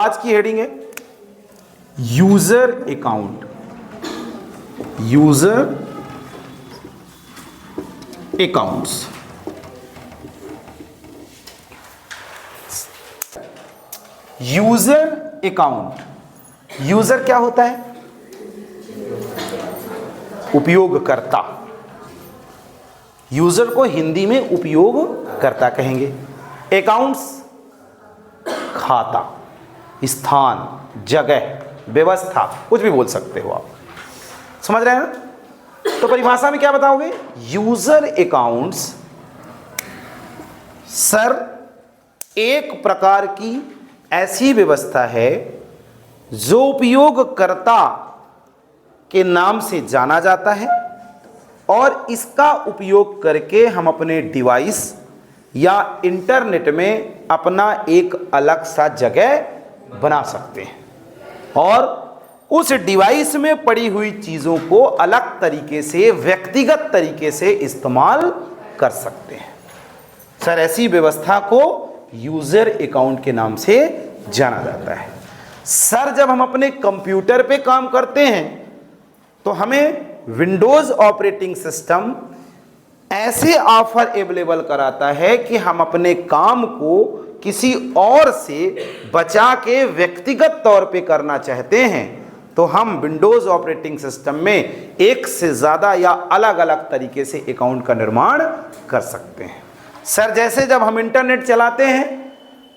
आज की हेडिंग है user account. User accounts. User account, user क्या होता है? उपयोगकर्ता। यूजर को हिंदी में उपयोगकर्ता कहेंगे। अकाउंट्स खाता, स्थान, जगह, व्यवस्था, कुछ भी बोल सकते हो आप। समझ रहे हैं ना? तो परिभाषा में क्या बताओगे? यूजर अकाउंट्स सर एक प्रकार की ऐसी व्यवस्था है जो उपयोगकर्ता के नाम से जाना जाता है और इसका उपयोग करके हम अपने डिवाइस या इंटरनेट में अपना एक अलग सा जगह बना सकते हैं और उस डिवाइस में पड़ी हुई चीज़ों को अलग तरीके से, व्यक्तिगत तरीके से इस्तेमाल कर सकते हैं। सर ऐसी व्यवस्था को यूजर अकाउंट के नाम से जाना जाता है। सर जब हम अपने कंप्यूटर पे काम करते हैं तो हमें विंडोज ऑपरेटिंग सिस्टम ऐसे ऑफर अवेलेबल कराता है कि हम अपने काम को किसी और से बचा के व्यक्तिगत तौर पे करना चाहते हैं तो हम विंडोज ऑपरेटिंग सिस्टम में एक से ज़्यादा या अलग अलग तरीके से अकाउंट का निर्माण कर सकते हैं। सर जैसे जब हम इंटरनेट चलाते हैं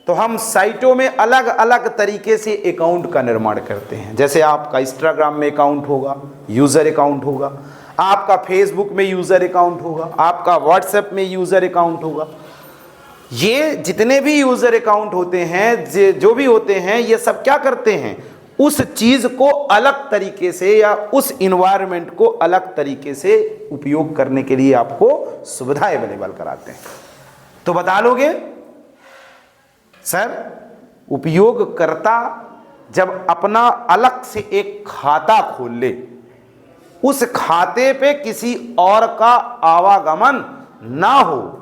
तो हम साइटों में अलग अलग तरीके से अकाउंट का निर्माण करते हैं। जैसे आपका इंस्टाग्राम में अकाउंट होगा, यूज़र अकाउंट होगा, आपका फेसबुक में यूज़र अकाउंट होगा, आपका व्हाट्सएप में यूज़र अकाउंट होगा। ये जितने भी यूज़र अकाउंट होते हैं, जो भी होते हैं, ये सब क्या करते हैं? उस चीज़ को अलग तरीके से या उस इन्वायरमेंट को अलग तरीके से उपयोग करने के लिए आपको सुविधा अवेलेबल कराते हैं। तो बता लोगे सर उपयोगकर्ता जब अपना अलग से एक खाता खोल ले, उस खाते पे किसी और का आवागमन ना हो।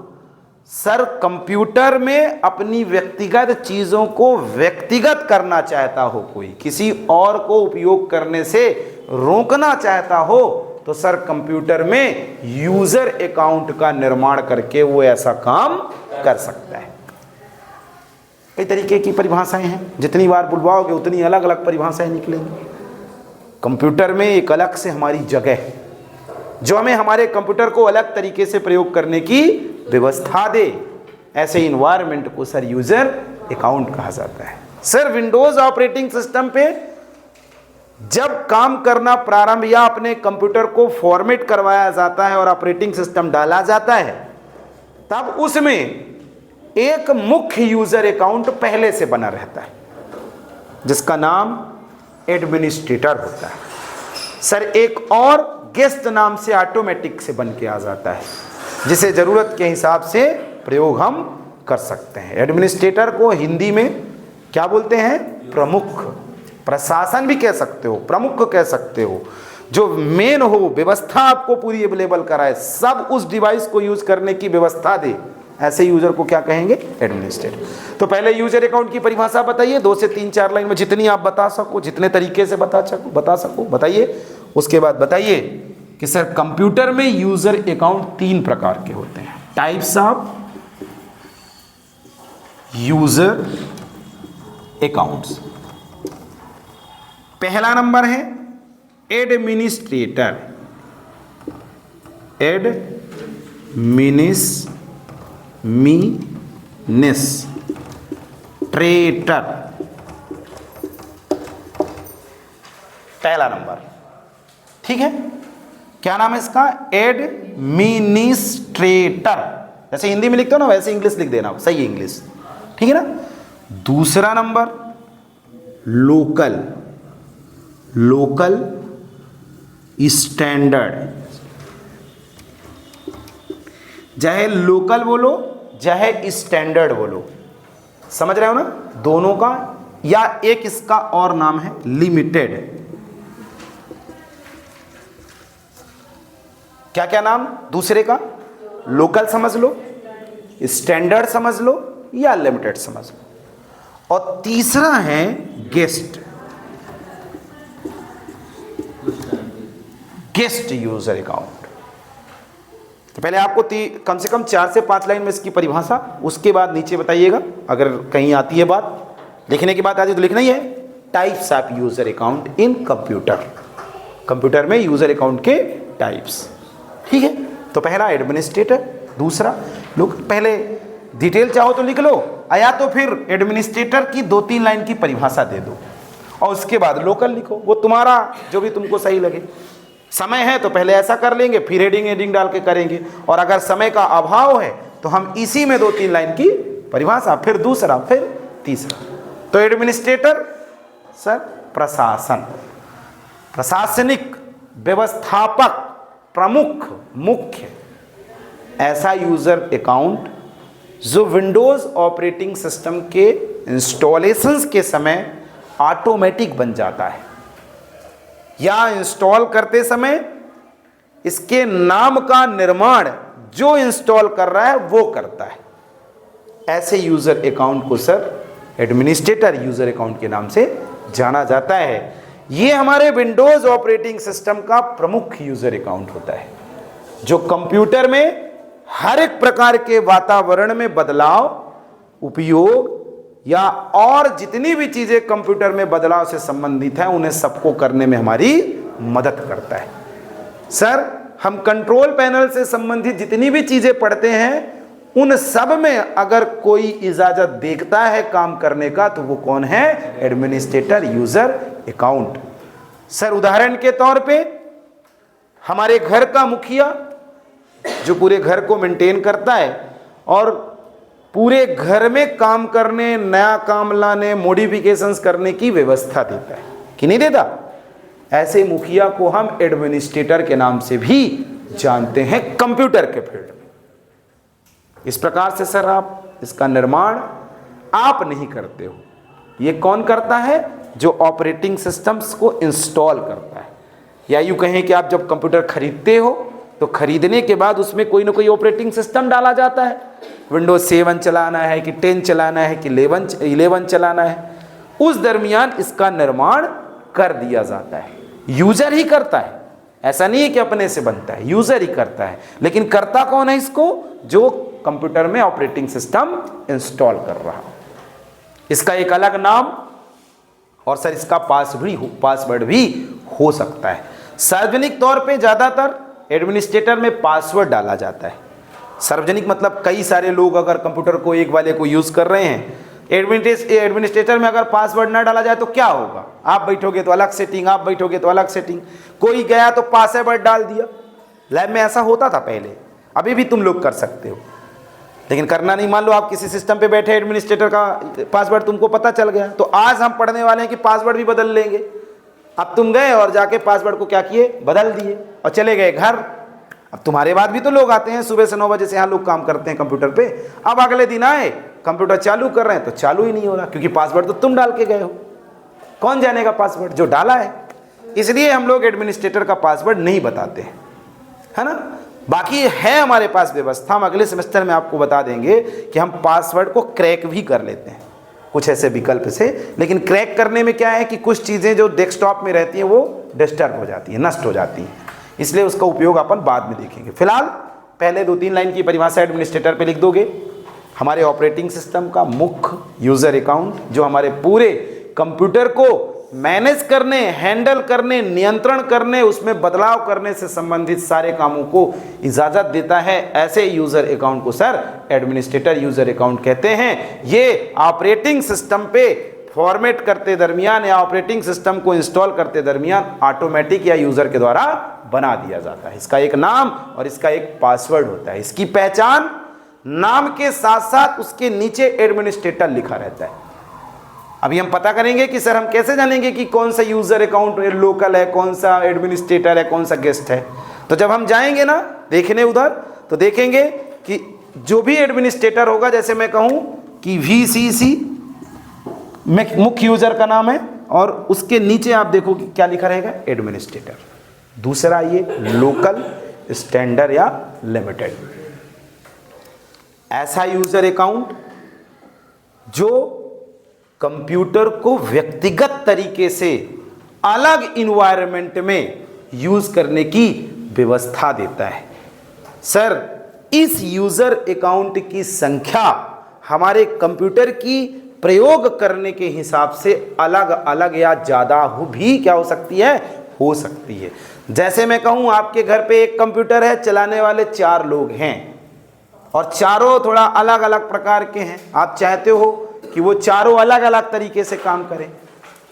सर कंप्यूटर में अपनी व्यक्तिगत चीज़ों को व्यक्तिगत करना चाहता हो, कोई किसी और को उपयोग करने से रोकना चाहता हो तो सर कंप्यूटर में यूज़र अकाउंट का निर्माण करके वो ऐसा काम कर सकता है। कई तरीके की परिभाषाएं हैं, जितनी बार बुलवाओगे उतनी अलग अलग परिभाषाएं निकलेंगी। कंप्यूटर में एक अलग से हमारी जगह है जो हमें हमारे कंप्यूटर को अलग तरीके से प्रयोग करने की व्यवस्था दे। ऐसे इन्वायरमेंट को सर यूजर अकाउंट कहा जाता है। सर विंडोज ऑपरेटिंग सिस्टम पे जब काम करना प्रारंभ या अपने कंप्यूटर को फॉर्मेट करवाया जाता है और ऑपरेटिंग सिस्टम डाला जाता है तब उसमें एक मुख्य यूजर अकाउंट पहले से बना रहता है जिसका नाम एडमिनिस्ट्रेटर होता है। सर एक और गेस्ट नाम से ऑटोमेटिक से बन के आ जाता है जिसे ज़रूरत के हिसाब से प्रयोग हम कर सकते हैं। एडमिनिस्ट्रेटर को हिंदी में क्या बोलते हैं? प्रमुख। प्रशासन भी कह सकते हो, प्रमुख कह सकते हो। जो मेन हो, व्यवस्था आपको पूरी अवेलेबल कराए, सब उस डिवाइस को यूज़ करने की व्यवस्था दे, ऐसे यूज़र को क्या कहेंगे? एडमिनिस्ट्रेटर। तो पहले यूजर अकाउंट की परिभाषा बताइए, 2 से 3-4 लाइन में जितनी आप बता सको, जितने तरीके से बता सको बताइए। उसके बाद बताइए कि सर कंप्यूटर में यूजर अकाउंट 3 प्रकार के होते हैं। Types of user accounts. पहला नंबर है एडमिनिस्ट्रेटर। एडमिनिस्ट्रेटर पहला नंबर, ठीक है। क्या नाम है इसका? एडमिनिस्ट्रेटर। जैसे हिंदी में लिखते हो ना वैसे इंग्लिश लिख देना, सही है इंग्लिश, ठीक है ना। दूसरा नंबर लोकल स्टैंडर्ड। चाहे लोकल बोलो चाहे स्टैंडर्ड बोलो, समझ रहे हो ना दोनों का। या एक इसका और नाम है लिमिटेड। क्या क्या नाम दूसरे का? लोकल समझ लो, स्टैंडर्ड समझ लो या लिमिटेड समझ लो। और तीसरा है गेस्ट यूजर अकाउंट। तो पहले आपको कम से कम 4 से 5 लाइन में इसकी परिभाषा, उसके बाद नीचे बताइएगा, अगर कहीं आती है बात, लिखने की बात आती है तो लिखना ही है। Types of user account in computer, computer में यूजर अकाउंट के टाइप्स। ठीक है, तो पहला एडमिनिस्ट्रेटर, दूसरा लोग, पहले डिटेल चाहो तो लिख लो, या तो फिर एडमिनिस्ट्रेटर की 2-3 लाइन की परिभाषा दे दो और उसके बाद लोकल लिखो, वो तुम्हारा जो भी तुमको सही लगे। समय है तो पहले ऐसा कर लेंगे, फिर हेडिंग डाल के करेंगे, और अगर समय का अभाव है तो हम इसी में 2-3 लाइन की परिभाषा, फिर दूसरा, फिर तीसरा। तो एडमिनिस्ट्रेटर सर प्रशासन, प्रशासनिक, व्यवस्थापक, प्रमुख, मुख्य, ऐसा यूजर अकाउंट जो विंडोज ऑपरेटिंग सिस्टम के इंस्टॉलेशंस के समय ऑटोमेटिक बन जाता है, या इंस्टॉल करते समय इसके नाम का निर्माण जो इंस्टॉल कर रहा है वो करता है। ऐसे यूजर अकाउंट को सर एडमिनिस्ट्रेटर यूजर अकाउंट के नाम से जाना जाता है। ये हमारे विंडोज ऑपरेटिंग सिस्टम का प्रमुख यूजर अकाउंट होता है, जो कंप्यूटर में हर एक प्रकार के वातावरण में बदलाव, उपयोग या और जितनी भी चीजें कंप्यूटर में बदलाव से संबंधित हैं उन्हें सबको करने में हमारी मदद करता है। सर हम कंट्रोल पैनल से संबंधित जितनी भी चीजें पढ़ते हैं उन सब में अगर कोई इजाजत देखता है काम करने का तो वो कौन है? Administrator user account. सर उदाहरण के तौर पे हमारे घर का मुखिया जो पूरे घर को मेंटेन करता है और पूरे घर में काम करने, नया काम लाने, मॉडिफिकेशंस करने की व्यवस्था देता है कि नहीं देता, ऐसे मुखिया को हम एडमिनिस्ट्रेटर के नाम से भी जानते हैं कंप्यूटर के फील्ड में। इस प्रकार से सर आप इसका निर्माण आप नहीं करते हो, ये कौन करता है? जो ऑपरेटिंग सिस्टम्स को इंस्टॉल करता है। या यूं कहें कि आप जब कंप्यूटर खरीदते हो तो खरीदने के बाद उसमें कोई ना कोई ऑपरेटिंग सिस्टम डाला जाता है, विंडोज 7 चलाना है कि 10 चलाना है कि 11 चलाना है, उस दरमियान इसका निर्माण कर दिया जाता है। यूजर ही करता है, ऐसा नहीं है कि अपने से बनता है, यूजर ही करता है। लेकिन करता कौन है इसको? जो कंप्यूटर में ऑपरेटिंग सिस्टम इंस्टॉल कर रहा हो। इसका एक अलग नाम और सर इसका पासवर्ड भी हो सकता है। सार्वजनिक तौर पे ज्यादातर एडमिनिस्ट्रेटर में पासवर्ड डाला जाता है। सार्वजनिक मतलब कई सारे लोग अगर कंप्यूटर को एक वाले को यूज कर रहे हैं, एडमिनिस्ट्रेटर में अगर पासवर्ड ना डाला जाए तो क्या होगा? आप बैठोगे तो अलग सेटिंग, आप बैठोगे तो अलग सेटिंग, कोई गया तो पासवर्ड डाल दिया। लैब में ऐसा होता था पहले, अभी भी तुम लोग कर सकते हो, लेकिन करना नहीं। मान लो आप किसी सिस्टम पे बैठे, एडमिनिस्ट्रेटर का पासवर्ड तुमको पता चल गया, तो आज हम पढ़ने वाले हैं कि पासवर्ड भी बदल लेंगे। अब तुम गए और जाके पासवर्ड को क्या किए? बदल दिए और चले गए घर। अब तुम्हारे बाद भी तो लोग आते हैं, सुबह से 9 बजे से यहाँ लोग काम करते हैं कंप्यूटर पे। अब अगले दिन आए, कंप्यूटर चालू कर रहे हैं तो चालू ही नहीं हो रहा, क्योंकि पासवर्ड तो तुम डाल के गए हो। कौन जानेगा पासवर्ड? जो डाला है। इसलिए हम लोग एडमिनिस्ट्रेटर का पासवर्ड नहीं बताते हैं, है ना। बाकी है हमारे पास व्यवस्था, हम अगले सेमेस्टर में आपको बता देंगे कि हम पासवर्ड को क्रैक भी कर लेते हैं कुछ ऐसे विकल्प से। लेकिन क्रैक करने में क्या है कि कुछ चीज़ें जो डेस्कटॉप में रहती हैं वो डिस्टर्ब हो जाती हैं, नष्ट हो जाती हैं, इसलिए उसका उपयोग अपन बाद में देखेंगे। फिलहाल पहले 2-3 लाइन की परिभाषा एडमिनिस्ट्रेटर पे लिख दोगे। हमारे ऑपरेटिंग सिस्टम का मुख्य यूजर अकाउंट जो हमारे पूरे कंप्यूटर को मैनेज करने, हैंडल करने, नियंत्रण करने, उसमें बदलाव करने से संबंधित सारे कामों को इजाजत देता है, ऐसे यूजर अकाउंट को सर एडमिनिस्ट्रेटर यूजर अकाउंट कहते हैं। ये ऑपरेटिंग सिस्टम पे फॉर्मेट करते दरमियान या ऑपरेटिंग सिस्टम को इंस्टॉल करते दरमियान ऑटोमेटिक या यूजर के द्वारा बना दिया जाता है। इसका एक नाम और इसका एक पासवर्ड होता है। इसकी पहचान नाम के साथ साथ उसके नीचे एडमिनिस्ट्रेटर लिखा रहता है। अभी हम पता करेंगे कि सर हम कैसे जानेंगे कि कौन सा यूजर अकाउंट लोकल है, कौन सा एडमिनिस्ट्रेटर है, कौन सा गेस्ट है। तो जब हम जाएंगे ना देखने उधर, तो देखेंगे कि जो भी एडमिनिस्ट्रेटर होगा, जैसे मैं कहूं कि VCC में मुख्य यूजर का नाम है और उसके नीचे आप देखो कि क्या लिखा रहेगा? एडमिनिस्ट्रेटर। दूसरा ये लोकल, स्टैंडर्ड या लिमिटेड। ऐसा यूजर अकाउंट जो कंप्यूटर को व्यक्तिगत तरीके से अलग इन्वायरमेंट में यूज करने की व्यवस्था देता है। सर, इस यूजर अकाउंट की संख्या हमारे कंप्यूटर की प्रयोग करने के हिसाब से अलग अलग या ज़्यादा भी क्या हो सकती है, हो सकती है। जैसे मैं कहूँ आपके घर पे एक कंप्यूटर है, चलाने वाले 4 लोग हैं और चारों थोड़ा अलग अलग प्रकार के हैं। आप चाहते हो कि वो चारों अलग अलग तरीके से काम करें,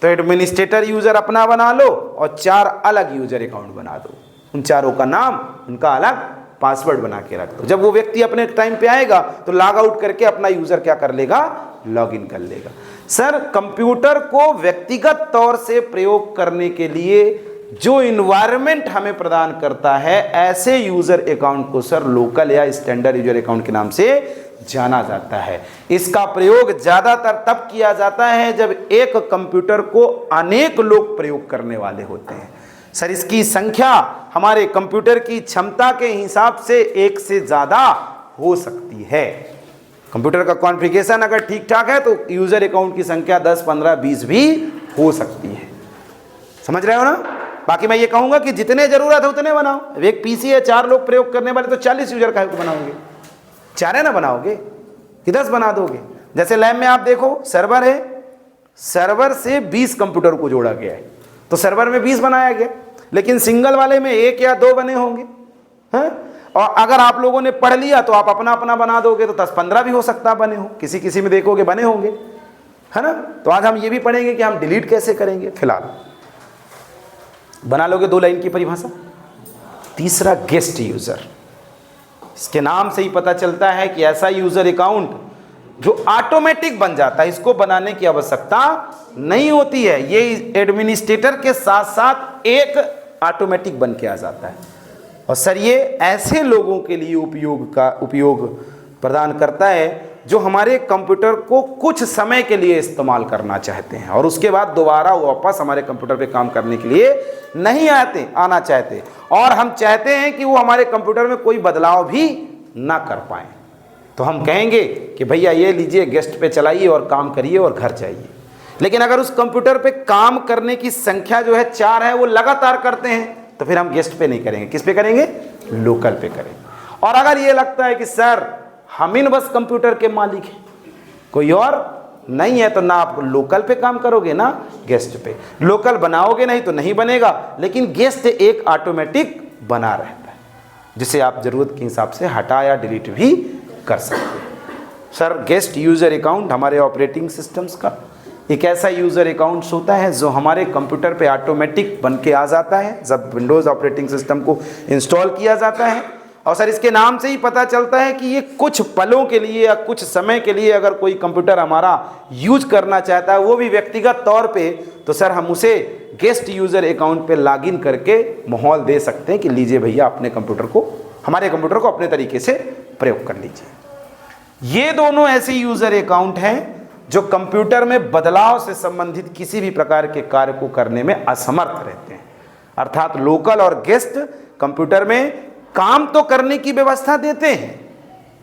तो एडमिनिस्ट्रेटर यूज़र अपना बना लो और 4 अलग यूज़र अकाउंट बना दो। उन चारों का नाम, उनका अलग पासवर्ड बना के रख दो। जब वो व्यक्ति अपने टाइम पे आएगा तो लॉग आउट करके अपना यूज़र क्या कर लेगा, लॉग इन कर लेगा। सर, कंप्यूटर को व्यक्तिगत तौर से प्रयोग करने के लिए जो इन्वायरमेंट हमें प्रदान करता है, ऐसे यूज़र अकाउंट को सर लोकल या स्टैंडर्ड यूज़र अकाउंट के नाम से जाना जाता है। इसका प्रयोग ज़्यादातर तब किया जाता है जब एक कंप्यूटर को अनेक लोग प्रयोग करने वाले होते हैं। सर, इसकी संख्या हमारे कंप्यूटर की क्षमता के हिसाब से 1 से ज़्यादा हो सकती है। कंप्यूटर का कॉन्फ़िगरेशन अगर ठीक ठाक है तो यूज़र अकाउंट की संख्या 10, 15, 20 भी हो सकती है। समझ रहे हो ना? बाकी मैं ये कहूँगा कि जितने ज़रूरत है उतने बनाओ। एक पीसी है, 4 लोग प्रयोग करने वाले, तो 40 यूज़र का बनाओगे? 4 है ना बनाओगे कि 10 बना दोगे? जैसे लैब में आप देखो, सर्वर है, सर्वर से 20 कंप्यूटर को जोड़ा गया है, तो सर्वर में 20 बनाया गया, लेकिन सिंगल वाले में 1 या 2 बने होंगे, हैं? और अगर आप लोगों ने पढ़ लिया तो आप अपना अपना बना दोगे, तो 10-15 भी हो सकता है बने हो, किसी किसी में देखोगे बने होंगे, है ना? तो आज हम ये भी पढ़ेंगे कि हम डिलीट कैसे करेंगे। फिलहाल बना लोगे 2 लाइन की परिभाषा। तीसरा, गेस्ट यूज़र। इसके नाम से ही पता चलता है कि ऐसा यूज़र अकाउंट जो ऑटोमेटिक बन जाता है, इसको बनाने की आवश्यकता नहीं होती है। ये एडमिनिस्ट्रेटर के साथ साथ एक ऑटोमेटिक बन के आ जाता है। और सर, ये ऐसे लोगों के लिए उपयोग प्रदान करता है जो हमारे कंप्यूटर को कुछ समय के लिए इस्तेमाल करना चाहते हैं और उसके बाद दोबारा वापस हमारे कंप्यूटर पे काम करने के लिए नहीं आना चाहते, और हम चाहते हैं कि वो हमारे कंप्यूटर में कोई बदलाव भी ना कर पाएँ। तो हम कहेंगे कि भैया ये लीजिए, गेस्ट पे चलाइए और काम करिए और घर जाइए। लेकिन अगर उस कंप्यूटर पे काम करने की संख्या जो है 4 है, वो लगातार करते हैं, तो फिर हम गेस्ट पे नहीं करेंगे। किस पे करेंगे? लोकल पे करेंगे। और अगर ये लगता है कि सर हम इन बस कंप्यूटर के मालिक हैं, कोई और नहीं है, तो ना आप लोकल पे काम करोगे ना गेस्ट पे। लोकल बनाओगे नहीं तो नहीं बनेगा, लेकिन गेस्ट एक ऑटोमेटिक बना रहता है जिसे आप ज़रूरत के हिसाब से हटा या डिलीट भी कर सकते हैं। सर, गेस्ट यूज़र अकाउंट हमारे ऑपरेटिंग सिस्टम्स का एक ऐसा यूज़र अकाउंट होता है जो हमारे कंप्यूटर पे ऑटोमेटिक बन के आ जाता है जब विंडोज़ ऑपरेटिंग सिस्टम को इंस्टॉल किया जाता है। और सर, इसके नाम से ही पता चलता है कि ये कुछ पलों के लिए या कुछ समय के लिए अगर कोई कंप्यूटर हमारा यूज करना चाहता है, वो भी व्यक्तिगत तौर पे, तो सर हम उसे गेस्ट यूज़र अकाउंट पे लॉगिन करके माहौल दे सकते हैं कि लीजिए भैया अपने कंप्यूटर को, हमारे कंप्यूटर को अपने तरीके से प्रयोग कर लीजिए। ये दोनों ऐसे यूज़र अकाउंट हैं जो कंप्यूटर में बदलाव से संबंधित किसी भी प्रकार के कार्य को करने में असमर्थ रहते हैं। अर्थात लोकल और गेस्ट कंप्यूटर में काम तो करने की व्यवस्था देते हैं,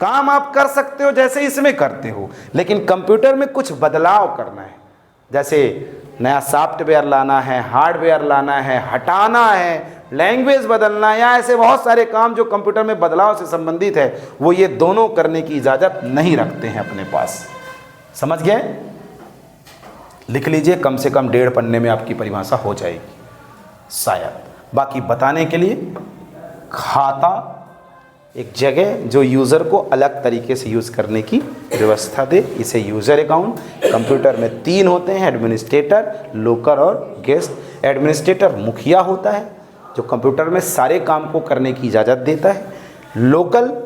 काम आप कर सकते हो जैसे इसमें करते हो, लेकिन कंप्यूटर में कुछ बदलाव करना है, जैसे नया सॉफ्टवेयर लाना है, हार्डवेयर लाना है, हटाना है, लैंग्वेज बदलना है, या ऐसे बहुत सारे काम जो कंप्यूटर में बदलाव से संबंधित है, वो ये दोनों करने की इजाज़त नहीं रखते हैं अपने पास। समझ गए? लिख लीजिए, कम से कम 1.5 पन्ने में आपकी परिभाषा हो जाएगी शायद। बाकी बताने के लिए, खाता एक जगह जो यूज़र को अलग तरीके से यूज़ करने की व्यवस्था दे, इसे यूज़र अकाउंट। कंप्यूटर में 3 होते हैं, एडमिनिस्ट्रेटर, लोकल और गेस्ट। एडमिनिस्ट्रेटर मुखिया होता है जो कंप्यूटर में सारे काम को करने की इजाज़त देता है। लोकल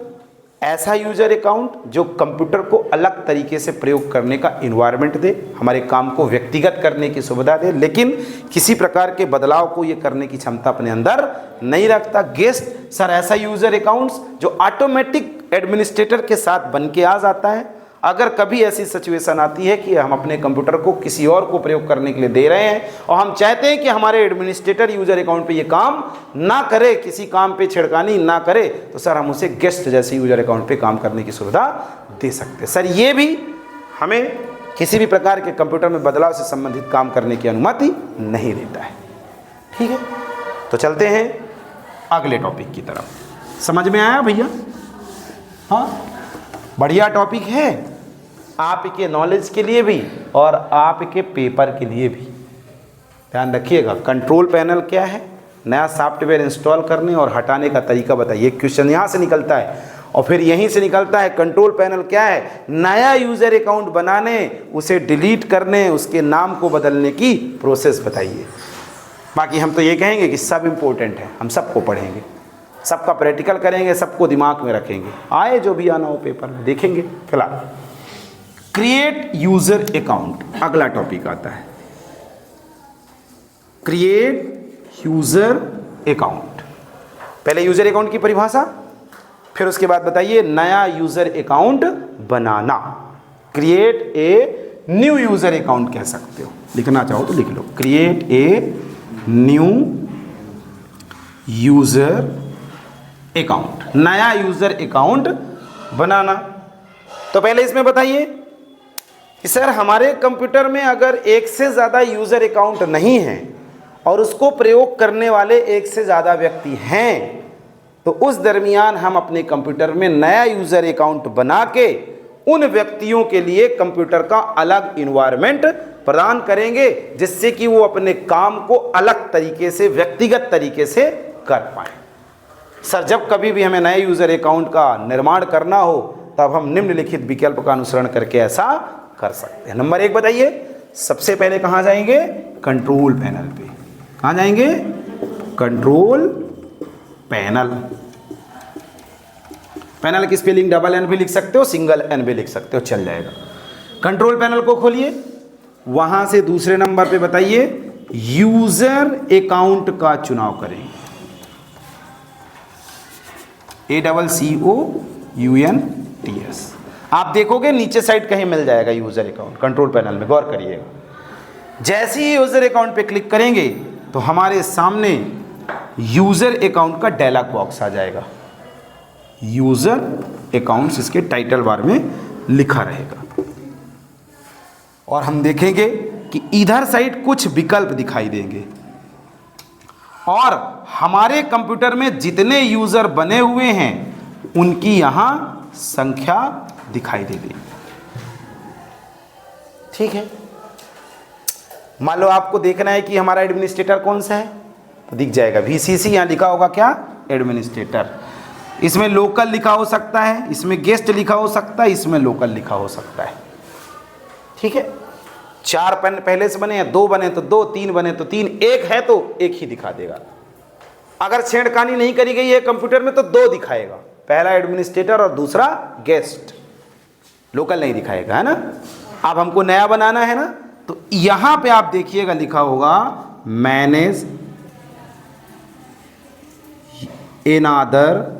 ऐसा यूज़र अकाउंट जो कंप्यूटर को अलग तरीके से प्रयोग करने का इन्वायरमेंट दे, हमारे काम को व्यक्तिगत करने की सुविधा दे, लेकिन किसी प्रकार के बदलाव को ये करने की क्षमता अपने अंदर नहीं रखता। गेस्ट सर ऐसा यूज़र अकाउंट्स जो ऑटोमेटिक एडमिनिस्ट्रेटर के साथ बन के आ जाता है। अगर कभी ऐसी सिचुएशन आती है कि हम अपने कंप्यूटर को किसी और को प्रयोग करने के लिए दे रहे हैं और हम चाहते हैं कि हमारे एडमिनिस्ट्रेटर यूज़र अकाउंट पे ये काम ना करे, किसी काम पे छिड़कानी ना करे, तो सर हम उसे गेस्ट जैसे यूज़र अकाउंट पे काम करने की सुविधा दे सकते हैं। सर ये भी हमें किसी भी प्रकार के कंप्यूटर में बदलाव से संबंधित काम करने की अनुमति नहीं देता है। ठीक है, तो चलते हैं अगले टॉपिक की तरफ। समझ में आया भैया? हाँ, बढ़िया टॉपिक है आपके नॉलेज के लिए भी और आपके पेपर के लिए भी। ध्यान रखिएगा, कंट्रोल पैनल क्या है, नया सॉफ्टवेयर इंस्टॉल करने और हटाने का तरीका बताइए। क्वेश्चन यहाँ से निकलता है और फिर यहीं से निकलता है कंट्रोल पैनल क्या है, नया यूज़र अकाउंट बनाने, उसे डिलीट करने, उसके नाम को बदलने की प्रोसेस बताइए। बाकी हम तो ये कहेंगे कि सब इम्पोर्टेंट है, हम सबको पढ़ेंगे, सबका प्रैक्टिकल करेंगे, सबको दिमाग में रखेंगे, आए जो भी आना हो पेपर में देखेंगे। फिलहाल क्रिएट यूज़र अकाउंट अगला टॉपिक आता है। क्रिएट यूज़र अकाउंट, पहले यूज़र अकाउंट की परिभाषा, फिर उसके बाद बताइए नया यूज़र अकाउंट बनाना। Create a new user account कह सकते हो, लिखना चाहो तो लिख लो, create a new user account, नया यूज़र अकाउंट बनाना। तो पहले इसमें बताइए कि सर हमारे कंप्यूटर में अगर एक से ज़्यादा यूज़र अकाउंट नहीं है और उसको प्रयोग करने वाले एक से ज़्यादा व्यक्ति हैं, तो उस दरमियान हम अपने कंप्यूटर में नया यूज़र अकाउंट बना के उन व्यक्तियों के लिए कंप्यूटर का अलग इन्वायरमेंट प्रदान करेंगे, जिससे कि वो अपने काम को अलग तरीके से, व्यक्तिगत तरीके से कर पाएँ। सर जब कभी भी हमें नए यूज़र अकाउंट का निर्माण करना हो तब हम निम्नलिखित विकल्प का अनुसरण करके ऐसा कर सकते हैं। नंबर 1 बताइए, सबसे पहले कहाँ जाएंगे, कंट्रोल पैनल पे। कहाँ जाएंगे, कंट्रोल पैनल। पैनल की स्पेलिंग डबल एन भी लिख सकते हो, सिंगल एन भी लिख सकते हो, चल जाएगा। कंट्रोल पैनल को खोलिए, वहां से दूसरे नंबर पे बताइए यूजर अकाउंट का चुनाव करें। ACCOUNTS आप देखोगे नीचे साइड कहीं मिल जाएगा यूजर अकाउंट कंट्रोल पैनल में, गौर करिएगा। जैसे ही यूजर अकाउंट पे क्लिक करेंगे तो हमारे सामने यूजर अकाउंट का डायलॉग बॉक्स आ जाएगा। यूजर अकाउंट्स इसके टाइटल बार में लिखा रहेगा और हम देखेंगे कि इधर साइड कुछ विकल्प दिखाई देंगे और हमारे कंप्यूटर में जितने यूजर बने हुए हैं उनकी यहां संख्या दिखाई दे देगी। ठीक है, मान लो आपको देखना है कि हमारा एडमिनिस्ट्रेटर कौन सा है, तो दिख जाएगा VCC, यहां लिखा होगा क्या, एडमिनिस्ट्रेटर। इसमें लोकल लिखा हो सकता है, इसमें गेस्ट लिखा हो सकता है, इसमें लोकल लिखा हो सकता है। ठीक है, 4 पेन पहले से बने हैं, 2 बने तो 2, 3 बने तो 3, 1 है तो 1 ही दिखा देगा। अगर छेड़खानी नहीं करी गई है कंप्यूटर में तो 2 दिखाएगा, पहला एडमिनिस्ट्रेटर और दूसरा गेस्ट, लोकल नहीं दिखाएगा, है ना। अब हमको नया बनाना है ना, तो यहां पे आप देखिएगा लिखा होगा manage another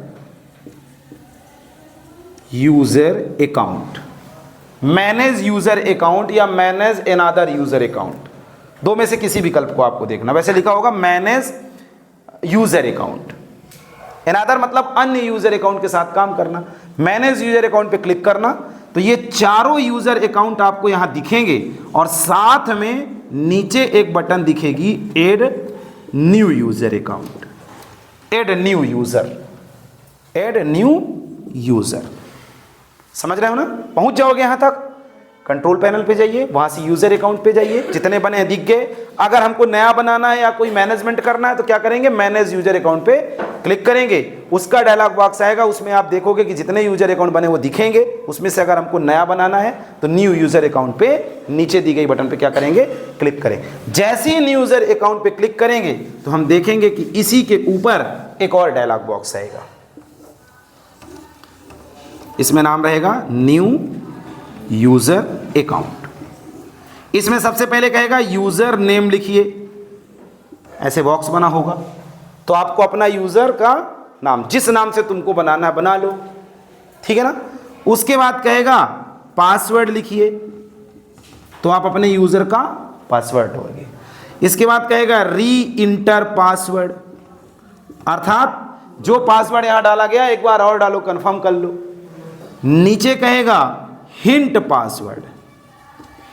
user account. Manage user account या मैनेज अनदर यूजर अकाउंट, दो में से किसी विकल्प को आपको देखना। वैसे लिखा होगा मैनेज यूजर अकाउंट, अनदर मतलब अन्य यूजर अकाउंट के साथ काम करना। मैनेज यूजर अकाउंट पे क्लिक करना तो ये चारों यूजर अकाउंट आपको यहां दिखेंगे और साथ में नीचे एक बटन दिखेगी add new user account, add new user, add new user. समझ रहे हो ना, पहुंच जाओगे यहां तक। कंट्रोल पैनल पे जाइए, वहां से यूजर अकाउंट पे जाइए, जितने बने हैं दिख गए। अगर हमको नया बनाना है या कोई मैनेजमेंट करना है तो क्या करेंगे, मैनेज यूजर अकाउंट पे क्लिक करेंगे, उसका डायलॉग बॉक्स आएगा, उसमें आप देखोगे कि जितने यूजर अकाउंट बने वो दिखेंगे। उसमें से अगर हमको नया बनाना है तो न्यू यूजर अकाउंट पे नीचे दी गई बटन पे क्या करेंगे, क्लिक करें। जैसे ही न्यू यूजर अकाउंट पे क्लिक करेंगे तो हम देखेंगे कि इसी के ऊपर एक और डायलॉग बॉक्स आएगा, इसमें नाम रहेगा न्यू यूजर अकाउंट। इसमें सबसे पहले कहेगा यूजर नेम लिखिए, ऐसे बॉक्स बना होगा तो आपको अपना यूजर का नाम, जिस नाम से तुमको बनाना है बना लो, ठीक है ना। उसके बाद कहेगा पासवर्ड लिखिए, तो आप अपने यूजर का पासवर्ड दोगे। इसके बाद कहेगा री इंटर पासवर्ड, अर्थात जो पासवर्ड यहां डाला गया एक बार और डालो, कंफर्म कर लो। नीचे कहेगा हिंट पासवर्ड,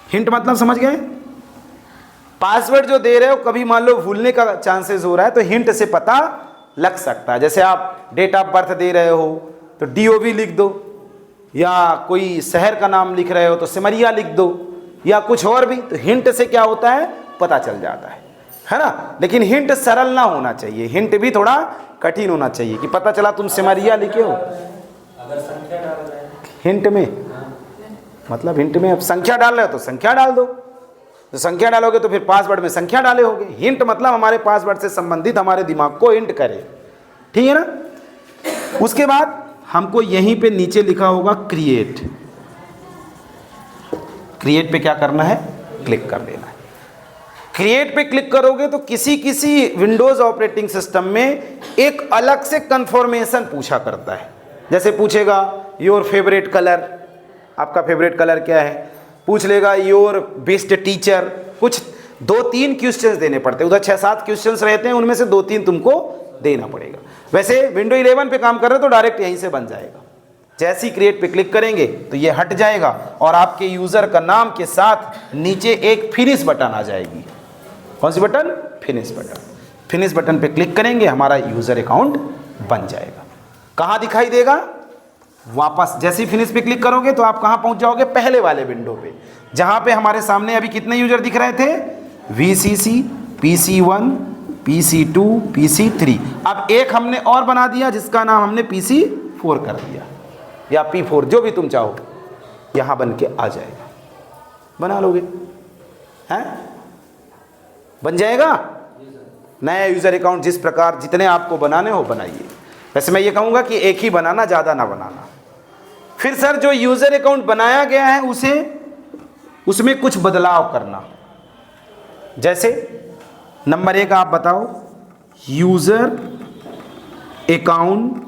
हिंट मतलब समझ गए? पासवर्ड जो दे रहे हो कभी मान लो भूलने का चांसेस हो रहा है तो हिंट से पता लग सकता है। जैसे आप डेट ऑफ बर्थ दे रहे हो तो DOB लिख दो, या कोई शहर का नाम लिख रहे हो तो सिमरिया लिख दो, या कुछ और भी। तो हिंट से क्या होता है, पता चल जाता है ना। लेकिन हिंट सरल ना होना चाहिए, हिंट भी थोड़ा कठिन होना चाहिए कि पता चला तुम सिमरिया लिखे हो। अगर संख्या डाल रहे हैं हिंट में, मतलब हिंट में अब संख्या डाल रहे हो तो संख्या डाल दो, तो संख्या डालोगे तो फिर पासवर्ड में संख्या डाले होगे। हिंट मतलब हमारे पासवर्ड से संबंधित हमारे दिमाग को हिंट करे, ठीक है ना। उसके बाद हमको यहीं पे नीचे लिखा होगा क्रिएट। क्रिएट पे क्या करना है, क्लिक कर देना है। क्रिएट पे क्लिक करोगे तो किसी किसी विंडोज ऑपरेटिंग सिस्टम में एक अलग से कंफर्मेशन पूछा करता है। जैसे पूछेगा योर फेवरेट कलर, आपका फेवरेट कलर क्या है, पूछ लेगा योर बेस्ट टीचर, कुछ 2-3 क्वेश्चंस देने पड़ते हैं। उधर 6-7 क्वेश्चंस रहते हैं, उनमें से 2-3 तुमको देना पड़ेगा। वैसे विंडो 11 पे काम कर रहे हो तो डायरेक्ट यहीं से बन जाएगा। जैसे ही क्रिएट पे क्लिक करेंगे तो ये हट जाएगा और आपके यूज़र का नाम के साथ नीचे एक फिनिश बटन आ जाएगी। कौन सी button, finish button. Finish button पे क्लिक करेंगे, हमारा यूज़र अकाउंट बन जाएगा। कहाँ दिखाई देगा, वापस जैसे ही फिनिश पे क्लिक करोगे तो आप कहाँ पहुँच जाओगे, पहले वाले विंडो पे, जहाँ पे हमारे सामने अभी कितने यूज़र दिख रहे थे, VCC, PC1, PC2, PC3। अब एक हमने और बना दिया जिसका नाम हमने PC4 कर दिया, या P4, जो भी तुम चाहो, यहाँ बन के आ जाएगा। बना लोगे, हैं, बन जाएगा नया यूज़र अकाउंट। जिस प्रकार जितने आपको बनाने हो बनाइए। वैसे मैं ये कहूँगा कि एक ही बनाना, ज़्यादा ना बनाना। फिर सर जो यूज़र अकाउंट बनाया गया है उसे, उसमें कुछ बदलाव करना। जैसे नंबर 1 आप बताओ, यूज़र अकाउंट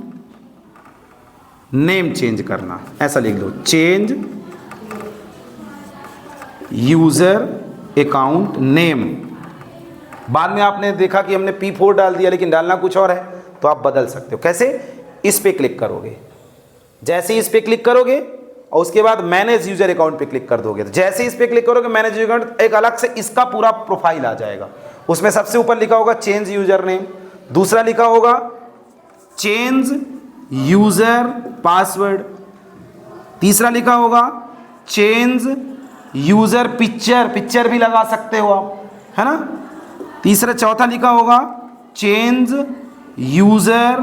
नेम चेंज करना, ऐसा लिख दो, चेंज यूज़र अकाउंट नेम। बाद में आपने देखा कि हमने P4 डाल दिया लेकिन डालना कुछ और है, तो आप बदल सकते हो। कैसे, इस पे क्लिक करोगे, जैसे ही इस पे क्लिक करोगे और उसके बाद मैनेज यूज़र अकाउंट पे क्लिक कर दोगे, तो जैसे ही इस पे क्लिक करोगे मैनेज यूज़र अकाउंट, एक अलग से इसका पूरा प्रोफाइल आ जाएगा। उसमें सबसे ऊपर लिखा होगा चेंज यूज़र नेम, दूसरा लिखा होगा चेंज यूज़र पासवर्ड, तीसरा लिखा होगा चेंज यूज़र पिक्चर, पिक्चर भी लगा सकते हो आप, है ना। तीसरा, चौथा लिखा होगा चेंज यूज़र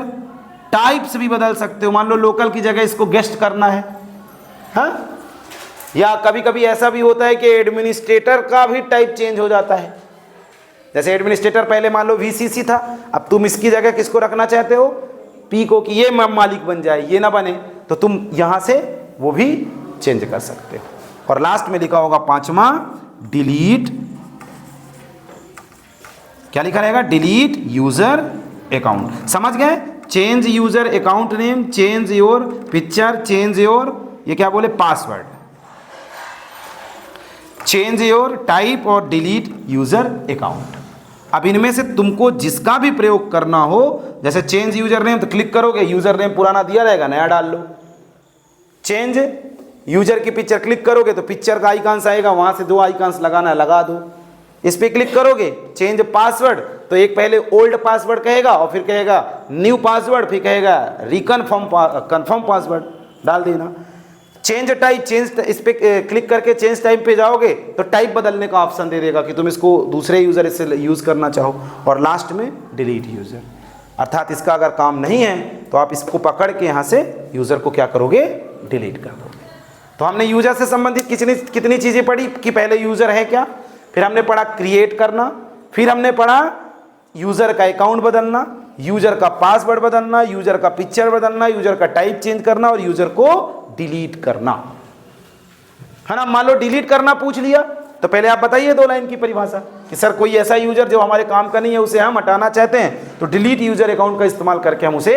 टाइप्स, भी बदल सकते हो। मान लो लोकल की जगह इसको गेस्ट करना है, हाँ। या कभी कभी ऐसा भी होता है कि एडमिनिस्ट्रेटर का भी टाइप चेंज हो जाता है। जैसे एडमिनिस्ट्रेटर पहले मान लो VCC था, अब तुम इसकी जगह किसको रखना चाहते हो, P को, कि ये मालिक बन जाए, ये ना बने, तो तुम यहाँ से वो भी चेंज कर सकते हो। और लास्ट में लिखा होगा 5वां, डिलीट, क्या लिखा रहेगा, डिलीट यूज़र अकाउंट। समझ गए, change user account name, change your picture, change your, ये क्या बोले, पासवर्ड, चेंज योर टाइप और डिलीट यूज़र अकाउंट। अब इनमें से तुमको जिसका भी प्रयोग करना हो, जैसे चेंज यूज़र नेम, तो क्लिक करोगे, यूज़र नेम पुराना दिया रहेगा, नया डाल लो। चेंज यूज़र की पिक्चर, क्लिक करोगे तो पिक्चर का आइकॉन्स आएगा, वहाँ से 2 आइकॉन्स लगाना है, लगा दो। इस पर क्लिक करोगे, चेंज पासवर्ड, तो एक पहले ओल्ड पासवर्ड कहेगा और फिर कहेगा न्यू पासवर्ड, फिर कहेगा कंफर्म पासवर्ड, डाल देना। चेंज टाइप, चेंज, इस पर क्लिक करके चेंज टाइप पे जाओगे तो टाइप बदलने का ऑप्शन दे देगा कि तुम इसको दूसरे यूज़र से यूज़ करना चाहो। और लास्ट में डिलीट यूज़र, अर्थात इसका अगर काम नहीं है तो आप इसको पकड़ के यहाँ से यूज़र को क्या करोगे, डिलीट कर दोगे। तो हमने यूज़र से संबंधित कितनी चीज़ें पढ़ी कि पहले यूज़र है क्या, फिर हमने पढ़ा क्रिएट करना, फिर हमने पढ़ा यूज़र का अकाउंट बदलना, यूज़र का पासवर्ड बदलना, यूज़र का पिक्चर बदलना, यूज़र का टाइप चेंज करना और यूज़र को डिलीट करना, है ना। मान लो डिलीट करना पूछ लिया तो पहले आप बताइए 2 लाइन की परिभाषा कि सर कोई ऐसा यूज़र जो हमारे काम का नहीं है उसे हम हटाना चाहते हैं, तो डिलीट यूज़र अकाउंट का इस्तेमाल करके हम उसे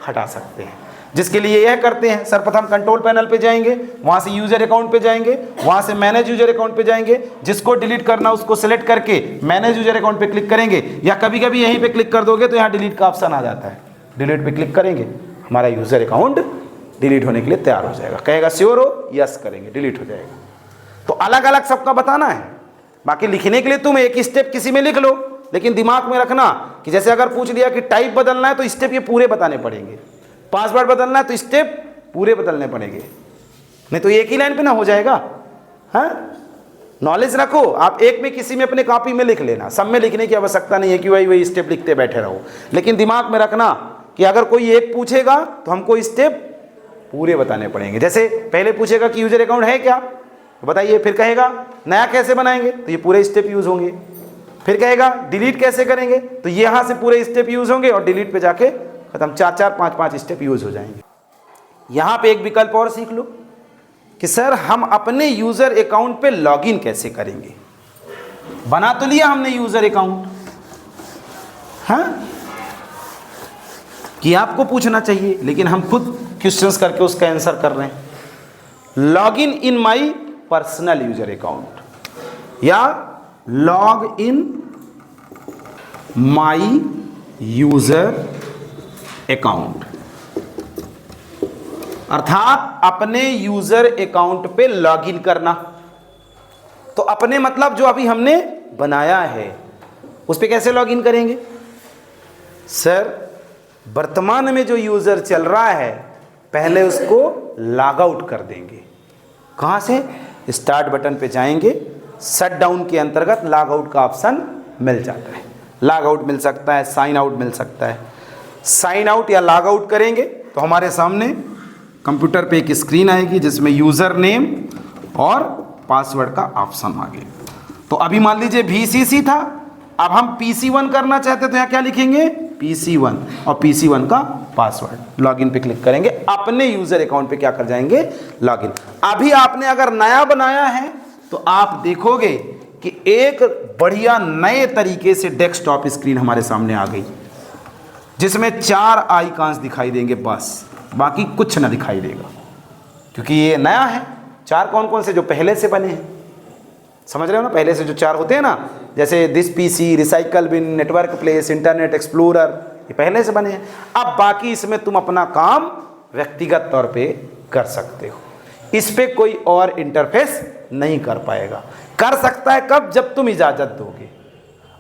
हटा सकते हैं। जिसके लिए यह करते हैं, सर्वप्रथम कंट्रोल पैनल पे जाएंगे, वहां से यूज़र अकाउंट पे जाएंगे, वहां से मैनेज यूज़र अकाउंट पे जाएंगे, जिसको डिलीट करना उसको सेलेक्ट करके मैनेज यूज़र अकाउंट पे क्लिक करेंगे, या कभी कभी यहीं पे क्लिक कर दोगे तो यहाँ डिलीट का ऑप्शन आ जाता है, डिलीट पे क्लिक करेंगे, हमारा यूज़र अकाउंट डिलीट होने के लिए तैयार हो जाएगा। कहेगा श्योर हो, यस करेंगे, डिलीट हो जाएगा। तो अलग अलग सबका बताना है। बाकी लिखने के लिए तुम एक स्टेप किसी में लिख लो, लेकिन दिमाग में रखना कि जैसे अगर पूछ लिया कि टाइप बदलना है तो स्टेप ये पूरे बताने पड़ेंगे, पासवर्ड बदलना है तो स्टेप पूरे बदलने पड़ेंगे, नहीं तो एक ही लाइन पे ना हो जाएगा। हाँ, नॉलेज रखो। आप एक में किसी में अपने कॉपी में लिख लेना, सब में लिखने की आवश्यकता नहीं है कि वही स्टेप लिखते बैठे रहो, लेकिन दिमाग में रखना कि अगर कोई एक पूछेगा तो हमको स्टेप पूरे बताने पड़ेंगे। जैसे पहले पूछेगा कि यूजर अकाउंट है क्या, तो बताइए, फिर कहेगा नया कैसे बनाएंगे, तो ये पूरे स्टेप यूज होंगे। फिर कहेगा डिलीट कैसे करेंगे, तो यहाँ से पूरे स्टेप यूज होंगे और डिलीट पे जाके खत्म, 4 5 स्टेप यूज हो जाएंगे। यहाँ पे एक विकल्प और सीख लो कि सर हम अपने यूजर अकाउंट पे लॉगिन कैसे करेंगे। बना तो लिया हमने यूजर अकाउंट, हाँ, कि आपको पूछना चाहिए, लेकिन हम खुद क्वेश्चंस करके उसका आंसर कर रहे हैं। Login in my personal user account या log in my user account, अर्थात अपने यूजर अकाउंट पे लॉगिन करना। तो अपने मतलब जो अभी हमने बनाया है उस पे कैसे लॉगिन करेंगे। सर वर्तमान में जो यूजर चल रहा है पहले उसको लॉग आउट कर देंगे। कहां से, स्टार्ट बटन पे जाएंगे, शट डाउन के अंतर्गत लॉग आउट का ऑप्शन मिल जाता है। लॉग आउट मिल सकता है, साइन आउट मिल सकता है। साइन आउट या लॉग आउट करेंगे तो हमारे सामने कंप्यूटर पे एक स्क्रीन आएगी जिसमें यूजर नेम और पासवर्ड का ऑप्शन आ गया। तो अभी मान लीजिए VCC था, अब हम PC1 करना चाहते तो यहाँ क्या लिखेंगे, PC1 और PC1 का पासवर्ड। लॉगिन पे क्लिक करेंगे, अपने यूजर अकाउंट पे क्या कर जाएंगे, लॉगिन। अभी आपने अगर नया बनाया है तो आप देखोगे कि एक बढ़िया नए तरीके से डेस्कटॉप स्क्रीन हमारे सामने आ गई, जिसमें 4 आइकॉन्स दिखाई देंगे, बस बाकी कुछ ना दिखाई देगा, क्योंकि ये नया है। 4 कौन कौन से, जो पहले से बने हैं, समझ रहे हो ना, पहले से जो 4 होते हैं ना, जैसे this PC, recycle bin, network places, internet explorer, ये पहले से बने हैं। अब बाकी इसमें तुम अपना काम व्यक्तिगत तौर पे कर सकते हो, इस पे कोई और इंटरफेस नहीं कर पाएगा। कर सकता है कब, जब तुम इजाजत दोगे,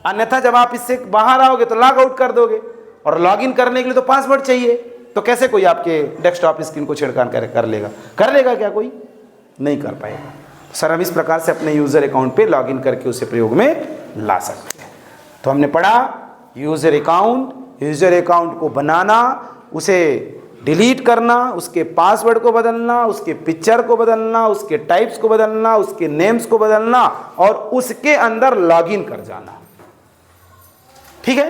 अन्यथा जब आप इससे बाहर आओगे तो लॉग आउट कर दोगे, और लॉगिन करने के लिए तो पासवर्ड चाहिए। तो कैसे कोई आपके डेस्कटॉप स्क्रीन को छेड़खान कर लेगा क्या, कोई नहीं कर पाएगा। सर हम इस प्रकार से अपने यूजर अकाउंट पे लॉगिन करके उसे प्रयोग में ला सकते हैं। तो हमने पढ़ा यूजर अकाउंट को बनाना, उसे डिलीट करना, उसके पासवर्ड को बदलना, उसके पिक्चर को बदलना, उसके टाइप्स को बदलना, उसके नेम्स को बदलना और उसके अंदर लॉगिन कर जाना। ठीक है।